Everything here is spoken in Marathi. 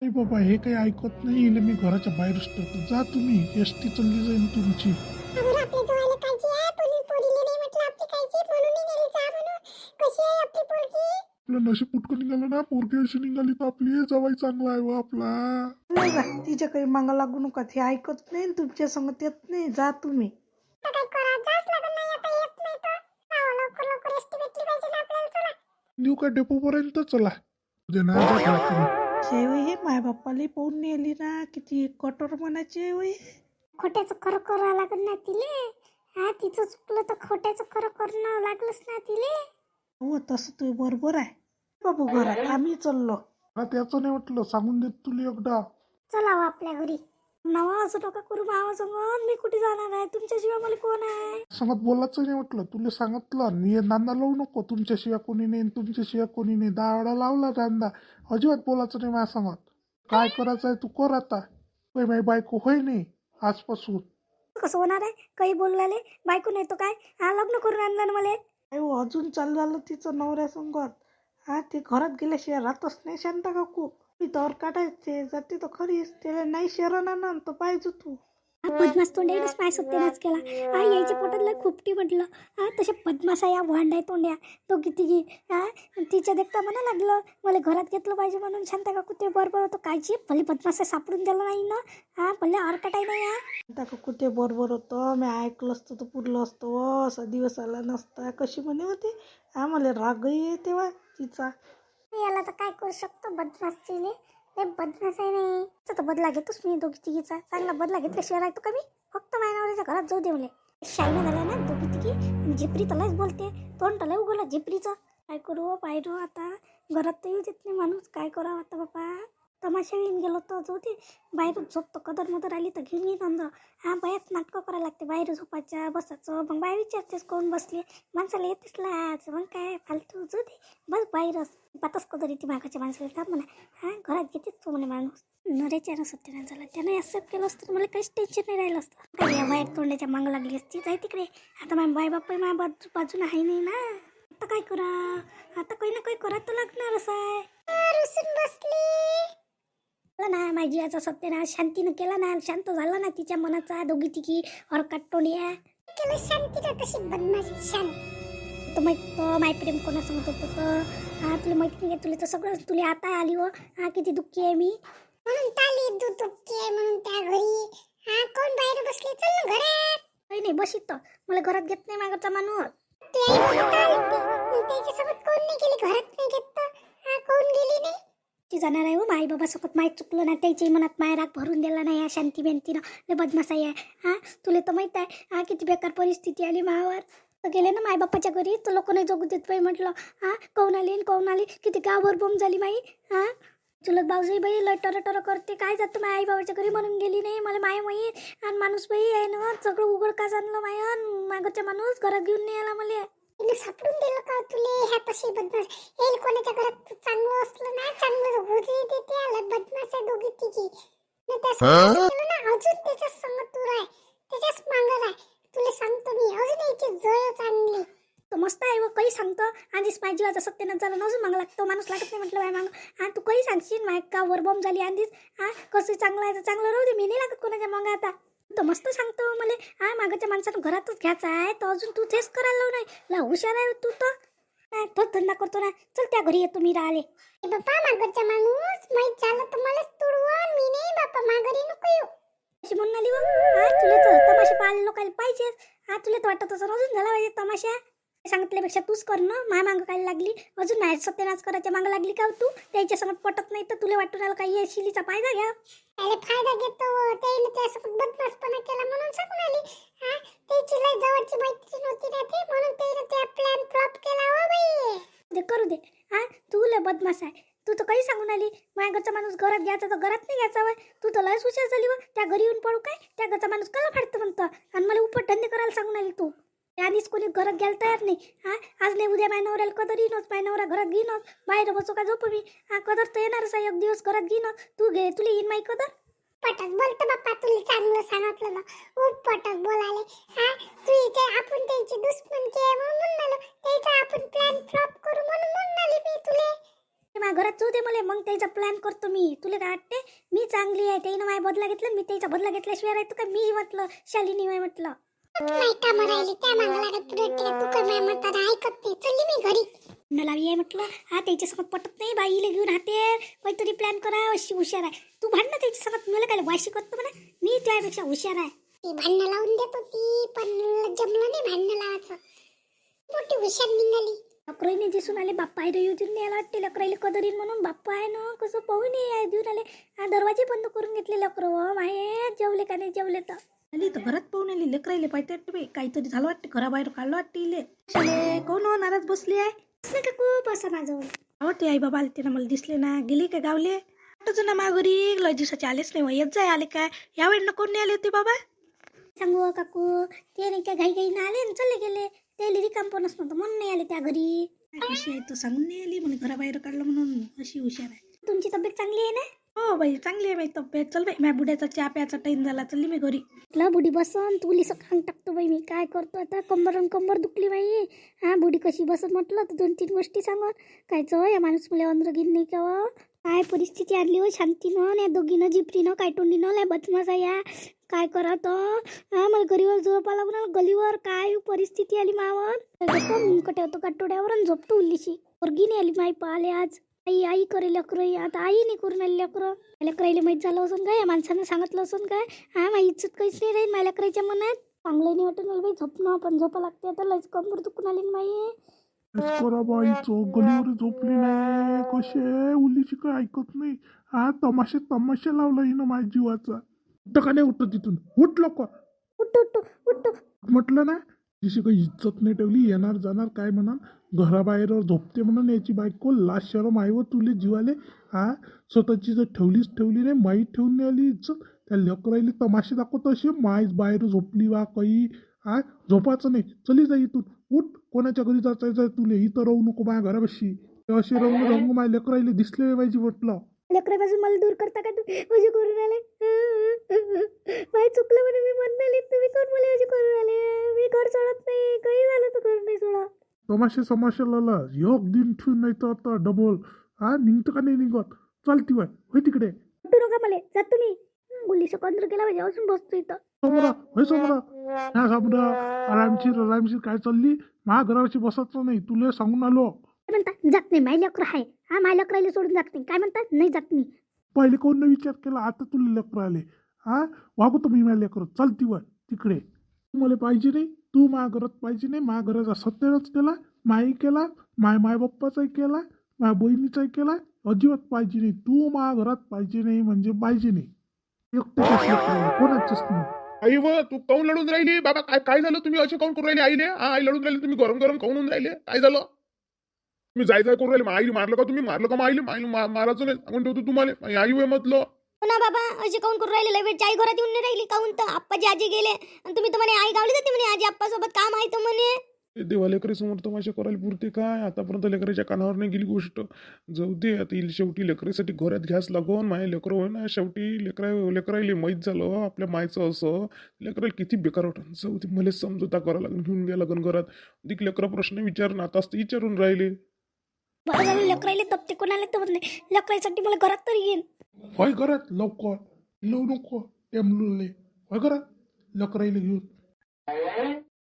नाही बाबा, हे काही ऐकत नाही. हिला मी घराच्या बाहेरच ठेवतो. जा तुम्ही, एसटी चालली जाईल तुमची. अगं आपल्या जवळ काळजी आहे, पोरीले नाही म्हटलं आपली काळजी म्हणून निघाली जा म्हणून. कशी आहे आपली पोरगी? आपलं नशीब फुटकं निघालं ना, पोरगी अशी निघाली तर आपली जवाई चांगला आहे व आपला. नाही बा, तिच्या काही मागं लागू नका. ते ऐकत नाही, तुमच्या संगत येत नाही. जा तुम्ही. आता काय करा, जाच लागत नाही, आता येत नाही तर जावं, लवकर लवकर एसटी भेटली पाहिजे ना आपल्याला. चला नेऊ का डेपोपर्यंत? चला उद्या नाही जात आहे तुम्ही. शेव हे माय बाप्पाला पाहून नेली ना, किती कठोर मनाची होय. खोट्याचं खरं करावं लागत ना तिले. हा, तिचं चुकलं तर खोट्याचं खरं करणं लागलंच ना तिले. हो, तसं तू बरोबर आहे बाबू. घरात आम्ही चाललो. मला त्याचं नाही वाटलं, सांगून देत तुला एकदा. चला हो आपल्या घरी. नवा असं नका करू मावा सांगून. मी कुठे जाणार आहे, तुमच्याशिवाय मला कोण आहे? सांगत बोलायचं नाही म्हटलं. तुला सांगितलं नि नांदा लावू नको. तुमच्याशिवाय कोणी नाही, तुमच्याशिवाय कोणी नाही. दावडा लावला नांदा. अजिबात बोलायचं नाही माझ्या सांगत. काय करायचं आहे तू कर आता. होय माझी बायको होय नाही आजपासून. कसं होणार आहे? काही बोललाले बायको नाही तो काय? हा, लग्न करून आणलं ना मला. अहो, अजून चालू झालं तिचं नवऱ्या संगत. हा, ते घरात गेल्याशिवाय राहतच नाही शांता काकू. मी तर काढायचे जाते तर खरीच, त्याला नाही शरण आणा तर पाहिजे तू. हा, बदमाश तोंड्यानेच माय सत्यानाच केला. हा, यायच्या पोटात लय खुपटी म्हटलं. हा, तसे बदमाश या भांडाय तोंड्या तो किती घे. हा, तिच्या देखता म्हणा लागलं मला घरात घेतलं पाहिजे म्हणून. शांता काकू ते बरोबर होतं. कायची भले बदमाश सापडून दिलं नाही ना. हा, भले आरकटाय नाही. हा, शांता काकू ते बरोबर होतं. मी ऐकलं असतं तर पुरलं असतं व. असा दिवस आला नसता. कशी म्हणे होती. हा, मला रागही आहे तेव्हा तिचा. याला तर काय करू शकतो बदमाशीले. लय बदमाश आहे नाही. तर बदला घेतोच मी दोघी तिघीचा. चांगला बदला घेतल्याशिवाय राहतो का मी? फक्त मायनावरीच्या घरात जाऊ दे मला. शाईना झाल्या ना दोघी तिघी. आणि झिपरी तलाच बोलते. तोंड लय उघडलं झिपरीचं. काय करू पाहिजे आता. घरात तर येऊ देत नाही माणूस. काय करावं आता बाबा. तमाशा येऊन गेलो तर जाऊ दे. बाहेर झोपतो कदर मदर आली तर घेऊन येत अंदर. हा, बायाच नाटकं करायला लागते. बाहेर झोपायच्या बसायचं. मग बाहेर विचारतेस कोण बसले. माणसाला येतेच लाच. मग काय फालतू जाऊ दे. बस बाहेरच पातच कदर येते मागाच्या माणसाला. थांब म्हणा. हा, घरात घेतेच तो म्हणे माणूस. नरेच्या सत्यानं झाला. त्यानं ॲक्सेप्ट केलं असतं तर मला काहीच टेन्शन नाही राहिलं असतं. काय या बाहेर तोंडाच्या माग लागली असती. जाय तिकडे. आता माझ्या बाय बाप्पा माझ्या बाजूला आहे नाही ना. आता काय करा. आता काही ना काही करा तर लागणारच आहे. बसली ना माझी याचा सत्यानाश. शांतीनं केला ना. शांत झाला ना तिच्या मनाचा. दोघी तिघी हरकत टोळ्या केलं. शांतीला तशी बदमाशी शांत तर माहित तो माय प्रेम कोणा सांगत होतं तर. हा, तुला माहिती नाही. तुला तर सगळं तुला आता आली व. हा, किती दुःखी आहे मी म्हणून. ताली दुःखी आहे म्हणून त्या घरी. हा, कोण बाहेर बसली. चल ना घरात. काही नाही बस इथं. मला घरात घेत नाही मागचा माणूस. त्याच्यासोबत कोण नाही गेली. घरात नाही घेत तर हा, कोण गेली नाही. ती जाणार आहे हो. आई बाबा सोबत माहीत चुकलं ना. त्याची मनात माय राग भरून दिला नाही. या शांती बेंतीनं लय बदमाश आहे. हा, तुला तर माहित आहे. हा, किती बेकार परिस्थिती आली मावर. तर गेले ना मायबापाच्या घरी तर लोक नाही जगू देत बाई म्हटलं. हा, कौन आली किती गावभर बोंब झाली माई. हा, चुलत भाऊजी बाई लय टर करते. काय जातं माझ्या आई बाबाच्या घरी म्हणून गेली नाही. मला माय माहीत. आणि माणूस बाई आहे ना सगळं उघड का जाणलं माय. मागच्या माणूस घरात घेऊन नाही आला मला. सापडून दिलं का तुले. ह्या तशी बदमाश येईल कोणाच्या घरात. चांगलं असलं ना चांगलं होती देते. आला बदमाश आहे दोघी तिघी. अजून त्याच्या संग तू राय. त्याच्याच मागं राय. तुला सांगतो मी अजून याची जळ चांगली. तो मस्त आहे व काही सांगतो. आधीच माझ्या जीवाचा सत्यानाश झाला. अजून मागं लागतो. माणूस लागत नाही म्हटलं बाय मागं. हा, तू काही सांगशील माय का वर बॉम्ब झाली आधीच. हा, कसं चांगलं आहे तर चांगलं राहू दे. मी नाही लागत कोणाच्या मागं आता. तो मस्त सांगतो मला. हा, मागाच्या माणसानं घरातच घ्यायचा आहे तर अजून तू तेच करायला लावू नाही. ला हुशार आहे तू तर. तोच धंदा करतो ना. चल त्या घरी येतो मी राहिले. बाप्पा मागच्या माणूस माहीत झालं तर मलाच तुडवून. मी नाही बाप्पा माघारी नको येऊ अशी म्हणून आली व. हा, तुला तर तमाशा पाहायला लोकायला पाहिजे. हा, तुला तर वाटत असं अजून झाला पाहिजे तमाशा. सांगितल्यापेक्षा तूच कर ना. माय मागं काय लागली अजून. माझ्या सत्यानाश करायच्या मागं लागली का तू. त्याच्या संगत पटत नाही तर तुला वाटून आलं काही शिलीचा फायदा घ्या. त्याला फायदा घेतो. त्याने त्यासोबत बदमाशपणा केला म्हणून सांगून आली. हा, त्याची लय जवळची मैत्रीण होती ना ती म्हणून त्याने त्या प्लॅन फ्लॉप केला हो बाई. दे करू दे. हा, तू लय बदमाश आहे. तू तर काही सांगून आली. माझ्या घरचा माणूस घरात घ्यायचा तर घरात नाही घ्यायचा वय. तू तर लयच हुशार झाली व. त्या घरी येऊन पडू काय. त्या घरचा माणूस कला फाडतं म्हणतं. आणि मला उपट धंदे करायला सांगून आली तू. त्यानीच कोणी घरात घ्यायला तयार नाही. हा, आज नाही उद्या माझ्या नवऱ्याला कदर येईनच. माझ्या नवरा घरात घेईनच. बाहेर बसू का झोपू मी. हा, कदर तर येणारच आहे. एक दिवस घरात घेईनच. तू घे. तुला येईन माही कदर. पटक बोलतो बाप्पा. तुला चांगलं सांगितलं ना. पटक बोलाले. हा, तू इथे आपण त्यांची दुश्मन के म्हणून म्हणालो. त्याचा आपण प्लॅन फ्लॉप करू म्हणून आली मी तुले. ते माझ्या घरात जाऊ दे मला, मग त्याचा प्लॅन करतो मी. तुला काय वाटते मी चांगली आहे, त्यानं माझा बदला घेतला, मी त्याचा बदला घेतल्याशिवाय राहतो का? मी म्हटलं शालिनी आहे म्हटलं. नाही कामं राहिली त्या मागं लागत तुला तू काय माझ्या मतानं ऐकत नाही. चलली मी घरी. नलावी आहे म्हटलं. हा त्याच्यासोबत पटत नाही, बाईला घेऊन हाते काहीतरी प्लॅन करा. अशी हुशार आहे तू, भांडणं त्याच्यासोबत. मला काय वाशी करतो म्हणा, मी त्यापेक्षा हुशार आहे. ती भांडणं लावून देत होती पण जमलं नाही भांडणं लावायचं. मोठी हुशार निघाली. लकराईने दिसून आले बाप्पा आहे येऊन यायला वाटते. लकराईले कदरीन म्हणून बाप्पा आहे ना, कसं पाहून ये देऊन आले. हा दरवाजे बंद करून घेतले लकर. माहे जेवले का नाही जेवले तर आली तर घरात पाहून आली. लेकरायले पाहिजे वाटते बाई, काहीतरी झालं वाटते. घराबाहेर काढलं वाटते इले. शाले कोण हो नाराज बसली आहे? असं का खूप असं माझं. अहो ते आई बाबा आले ते ना, मला दिसले ना. गेले का गावले? वाटत ना माघारी लय दिवसाचे आलेच नाही. येत जाय आले काय या वेळेला कोण नाही आले होते बाबा? सांगू काकू, ते नाही का घाई घाईनं आले आणि चालले गेले. ते रिकाम पणच नव्हतं म्हणून नाही आले त्या घरी. कशी आहे तू सांगून नाही आली म्हणे घराबाहेर काढलं म्हणून. अशी हुशार आहे. तुमची तब्येत चांगली आहे ना? हो बाई चांगली आहे बाई तब्येत. चल बाई माझ्या बुड्याचा चहा प्यायचा टाइम झाला. चलली मी घरी. म्हटलं बुडी बसन तुली सकाळ टाकतो बाई. मी काय करतो आता, कंबर दुखली बाई. हा बुडी कशी बसन म्हटलं तर 2-3 गोष्टी सांगत कायचं. या माणूस मला अंद्रगीन नाही केव्हा. काय परिस्थिती आणली हो शांतीनं या दोघीनं, जिपरीनं काय तोंडीनं लय बदमाश या. काय करा तर हा मला गलीवर झोपा लागून गलीवर. काय परिस्थिती आली मावर. कटे होतो काटोड्यावर आणि झोपतो उल्लीशी. पोरगी नाही आली माई पाहिले आज. आई करे लेकरं. आता आई नाही करून आली लेकरं. लेकराईला माहीत झालं असून काय, या माणसानं सांगितलं असून काय. हा माझी इज्जत काहीच नाही राहील माझ्या लेकराईच्या मनात. चांगलं नाही वाटत मला बाई झोपणं, पण झोपा लागते आता. लयच कंबर दुखून आली ना माई. करा बाई गलीवर झोपली नाही. कसे उलीची काय ऐकत नाही. हा तमाशा लावला हिनं माझ्या जीवाचा. उठ का नाही उठत तिथून? उठ लवकर. उठ म्हटलं ना तिची काही इज्जत नाही ठेवली. येणार जाणार काय म्हणा घराबाहेर झोपते म्हणून याची बायको. लाज शरम आहे व तुले जीवाले. हा स्वतःची जर ठेवली नाही, माहीत ठेवून नाही आली इज्जत. त्या लेकराईले तमाशे दाखवत असे. माय बाहेर झोपली वा काही. हा झोपायचं नाही. चली जा इथून. उठ. कोणाच्या घरी जायचं तुले. इथं राहू नको माझ्या घरापाशी. असे राहून माझ्या लेकराईले दिसले पाहिजे म्हटलं. लेकरापासून मला दूर करता का तुम्ही? अशी करून आले. बाई चुकलं म्हणे मी म्हणून आली. तुम्ही कोण मला अशी करून आले? मी घर सोडत नाही. काही झालं तर घर नाही सोडा. तमाशाला योग दिन ठेवून नाही तर आता डबल. हा निघतं का नाही निघत? चालती बाय होय तिकडे. उठू नका मला. जा तुम्ही. गुल्ली सकंद्र केला पाहिजे अजून बसतो इथं. समोरा ह्या समोरा आरामशीर काय चालली. माझ्या घराची बसायचं नाही. तुला सांगून आलो. काय म्हणता? जात नाही. माय लेकर आहे. हा माय लेकराला सोडून जात नाही. काय म्हणतात? नाही जात मी. पहिले कोण नाही विचार केला. आता तुला लेकर आले. हा वागवतो मी माझ्या लेकर. चालती वय तिकडे. तू मला पाहिजे नाही. तू माझ्या घरात पाहिजे नाही. माझ्या घराचा सत्याच केला. माई केला. माय बाप्पाचाही केला. माझ्या बहिणीचाही केला. अजिबात पाहिजे नाही. तू माझ्या घरात पाहिजे नाही म्हणजे पाहिजे नाही. एकटं कोणाचंच नाही. आई व तू काऊन लढून राहिली बाबा? काय झालं? तुम्ही असे काऊन करून राहिले आईले? आई लढून राहिली तुम्ही गरम काऊन होऊन राहिले? काय झालं? तुम्ही जाय करून राहिले. आईला मारलं का तुम्ही? मारलं का आईले? मारायचं नाही सांगून ठेवतो तुम्हाला. आई वय म्हटलं ना बाबा असे काऊन करून राहिले? लय वेळ आई घरात येऊन नाही राहिली काऊन? तर आप्पाजी आजी गेले आणि तुम्ही तर म्हणे आई गावली जाते म्हणे. आजी आप्पा सोबत काम आहे तर म्हणे. देवा लेकरी समोर तमाशा करायला पुरते काय? आतापर्यंत लेकराच्या कानावर नाही गेली गोष्ट. जाऊ दे आता. येईल शेवटी लेकरीसाठी घरात घ्यास लागून. माझ्या लेकरं होय ना शेवटी. लेकरायला माहीत झालं आपल्या मायचं असं. लेकराला किती बेकार वाटत. जाऊ दे. मला समजूता करावं लागेल. घेऊन घ्या लागेल घरात. अधिक लेकरा प्रश्न विचारून आता असतं विचारून राहिले. बरं झालं लेकराईले तपते कोणाला तर नाही. लेकराईसाठी मला घरात तरी येईन. होय घरात लवकर. लव नको टेमलूले. होय घरात लेकराईला घेऊन.